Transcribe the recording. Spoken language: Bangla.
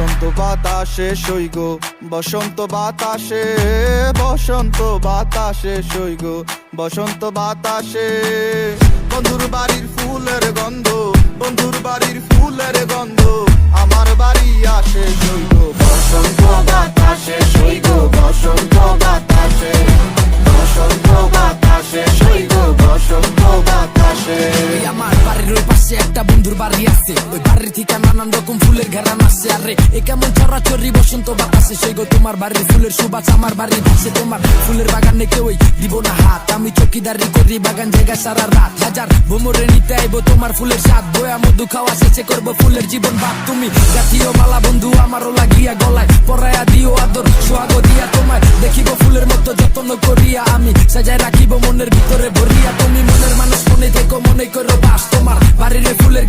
বসন্ত বাতাসে সইগ, বসন্ত বাতাসে, বসন্ত বাতাসে সইগ, বসন্ত বাতাসে। বন্ধুর বাড়ির ফুলের গন্ধ, বন্ধুর বাড়ির ফুলের গন্ধ আমার বাড়ি আসে সইগ, বসন্ত বাতাসে সইগ, বসন্ত বাতাসে, বসন্ত বাতাসে সইগ, বসন্ত বাতাসে। আমার বাড়ির ওই পাশে একটা বন্ধুর বাড়ি আছে, ওই বাড়ির থেকে নানান রকম ফুলের ঘেরান আসছে। আরে এ কেমন চরাচরি বসন্ত বাতাসে সইগ, তোমার বাড়ির ফুলের সুবাস আমার বাড়ির পাশে। তোমার ফুলের বাগানে কেউই দিব না হাত, আমি চকিদারি করি বাগান জায়গা সারা রাত। হাজার ভ্রমরে নিতে আইবো তোমার ফুলের স্বাদ, বয়া মধু খাওয়া শেষে করবো ফুলের জীবন ভাত। তুমি জাতীয় মালা বন্ধু আমারও লাগিয়া গলায়, পরায়া দিও আদর সোহাগ দিয়া তোমায় দেখিব ফুলের মতো যত্ন করিয়া, আমি সাজায় রাখিব মনের ভিতরে ভরিয়া। তুমি মনের মানুষ মনে থেকো মনে করো বাস, তোমার বাড়ির ফুলের